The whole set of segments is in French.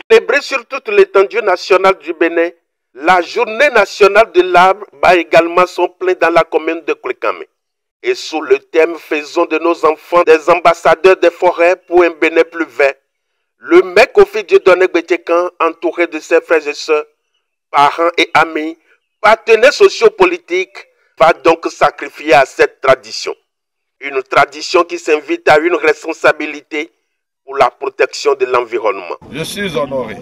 Célébrée sur toute l'étendue nationale du Bénin, la journée nationale de l'arbre bat également son plein dans la commune de Koulikame. Et sous le thème « Faisons de nos enfants des ambassadeurs des forêts pour un Bénin plus vert », le maire Kofi Dieudonné Gbetchekan, entouré de ses frères et sœurs, parents et amis, partenaires sociopolitiques, va donc sacrifier à cette tradition. Une tradition qui s'invite à une responsabilité pour la protection de l'environnement. Je suis honoré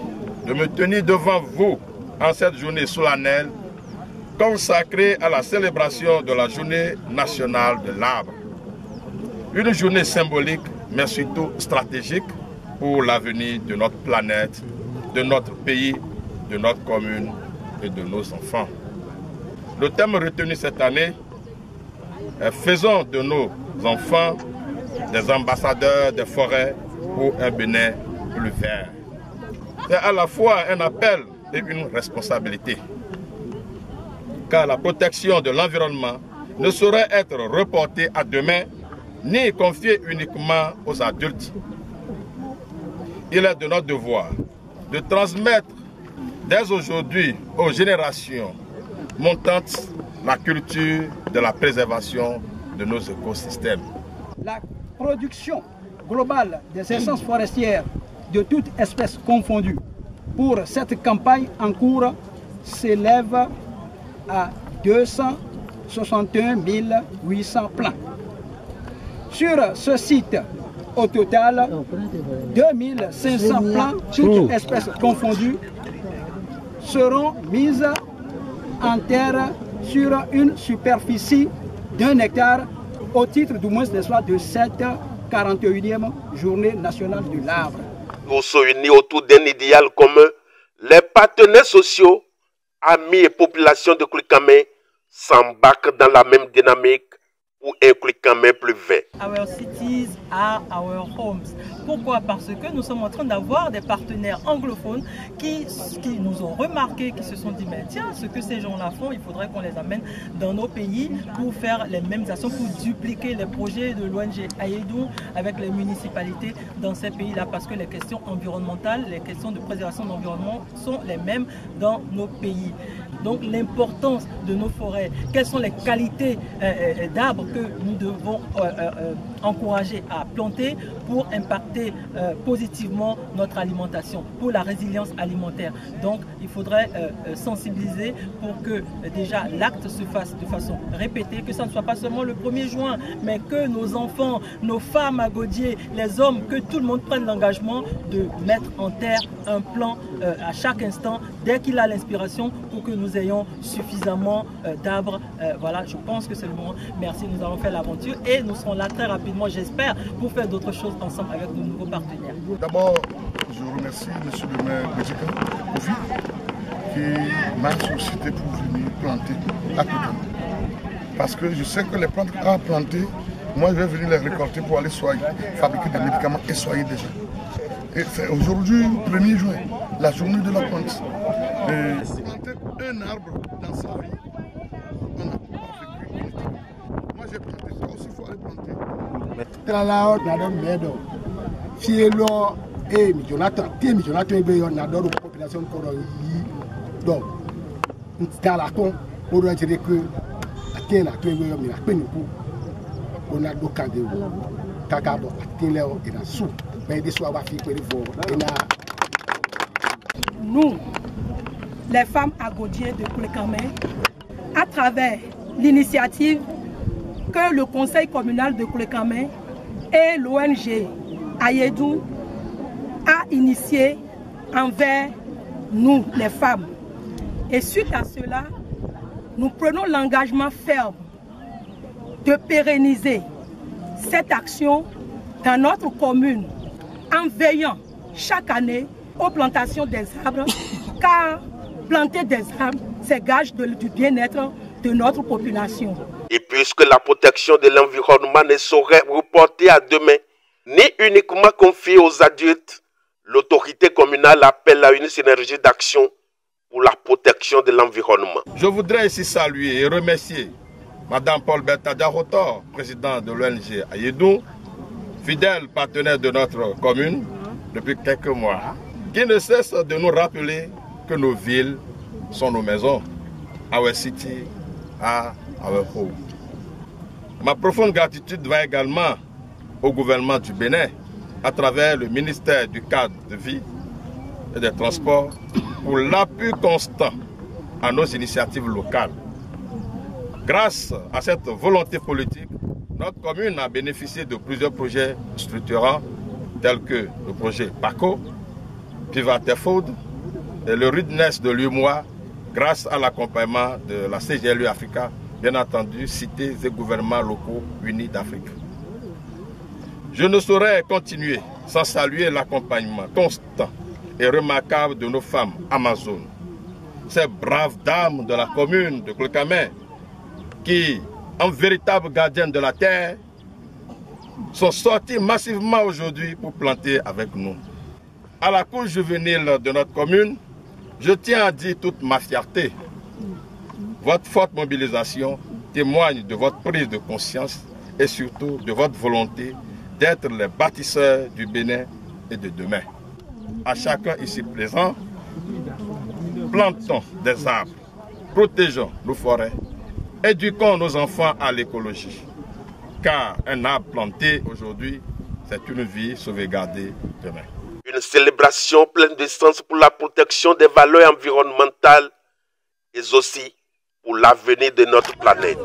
de me tenir devant vous en cette journée solennelle consacrée à la célébration de la journée nationale de l'arbre. Une journée symbolique mais surtout stratégique pour l'avenir de notre planète, de notre pays, de notre commune et de nos enfants. Le thème retenu cette année est « Faisons de nos enfants des ambassadeurs des forêts pour un Bénin plus vert ». C'est à la fois un appel et une responsabilité, car la protection de l'environnement ne saurait être reportée à demain ni confiée uniquement aux adultes. Il est de notre devoir de transmettre dès aujourd'hui aux générations montantes la culture de la préservation de nos écosystèmes. La production globale des essences forestières de toutes espèces confondues pour cette campagne en cours s'élève à 261 800 plants. Sur ce site, au total, 2500 plants, toutes espèces confondues, seront mises en terre sur une superficie d'1 hectare au titre du moins de cette 41e journée nationale de l'arbre. Tous unis autour d'un idéal commun, les partenaires sociaux, amis et populations de Koulikame s'embarquent dans la même dynamique pour un Koulikame plus vert. Our cities are our homes. Pourquoi? Parce que nous sommes en train d'avoir des partenaires anglophones qui nous ont remarqué, qui se sont dit mais tiens, ce que ces gens-là font, il faudrait qu'on les amène dans nos pays pour faire les mêmes actions, pour dupliquer les projets de l'ONG Ayedou avec les municipalités dans ces pays-là, parce que les questions environnementales, les questions de préservation de l'environnement sont les mêmes dans nos pays. Donc l'importance de nos forêts, quelles sont les qualités d'arbres que nous devons encourager à planter pour impacter positivement notre alimentation, pour la résilience alimentaire. Donc il faudrait sensibiliser pour que déjà l'acte se fasse de façon répétée, que ça ne soit pas seulement le 1er juin, mais que nos enfants, nos femmes à Godier, les hommes, que tout le monde prenne l'engagement de mettre en terre un plan à chaque instant, dès qu'il a l'inspiration, pour que nous ayons suffisamment d'arbres. Voilà, je pense que c'est le moment. Merci, nous avons fait l'aventure et nous serons là très rapidement, j'espère, pour faire d'autres choses ensemble avec nos nouveaux partenaires. D'abord, je remercie M. le maire Gbetchekan qui m'a sollicité pour venir planter à Koulikame. Parce que je sais que les plantes à planter, moi je vais venir les récolter pour aller soigner, fabriquer des médicaments et soigner des gens. Et c'est aujourd'hui, 1er juin, la journée de la plante. Et planter un arbre dans sa vie, on n'a pas vécu inutilement. Moi j'ai planté, toi aussi il faut aller planter. Tralao nadon medo fielo e Jonathan be nadon population ko yi donc dans ton on doit dire que atteint la to be mi la pe ni ku on a do kande kaka bo atteint le o ina sou mais des soir va fi pe vo ina. Nous les femmes à Godier de Koulikame, à travers l'initiative que le conseil communal de Koulikame et l'ONG Ayedou a initié envers nous, les femmes. Et suite à cela, nous prenons l'engagement ferme de pérenniser cette action dans notre commune en veillant chaque année aux plantations des arbres, car planter des arbres, c'est gage du bien-être de notre population. Et puisque la protection de l'environnement ne saurait reporter à demain, ni uniquement confiée aux adultes, l'autorité communale appelle à une synergie d'action pour la protection de l'environnement. Je voudrais ici saluer et remercier Madame Paul Bertha Diarotor, président de l'ONG Ayedou, fidèle partenaire de notre commune depuis quelques mois, qui ne cesse de nous rappeler que nos villes sont nos maisons. Our city are our home. Ma profonde gratitude va également au gouvernement du Bénin, à travers le ministère du Cadre de Vie et des Transports, pour l'appui constant à nos initiatives locales. Grâce à cette volonté politique, notre commune a bénéficié de plusieurs projets structurants tels que le projet PACO, Pivot Food et le Rudness de l'UMOA, grâce à l'accompagnement de la CGLU Africa, bien entendu, cités et gouvernements locaux unis d'Afrique. Je ne saurais continuer sans saluer l'accompagnement constant et remarquable de nos femmes amazones, ces braves dames de la commune de Klekame qui, en véritables gardiennes de la terre, sont sorties massivement aujourd'hui pour planter avec nous. À la couche juvénile de notre commune, je tiens à dire toute ma fierté. Votre forte mobilisation témoigne de votre prise de conscience et surtout de votre volonté d'être les bâtisseurs du Bénin et de demain. À chacun ici présent, plantons des arbres, protégeons nos forêts, éduquons nos enfants à l'écologie. Car un arbre planté aujourd'hui, c'est une vie sauvegardée demain. Une célébration pleine de sens pour la protection des valeurs environnementales et aussi pour l'avenir de notre planète.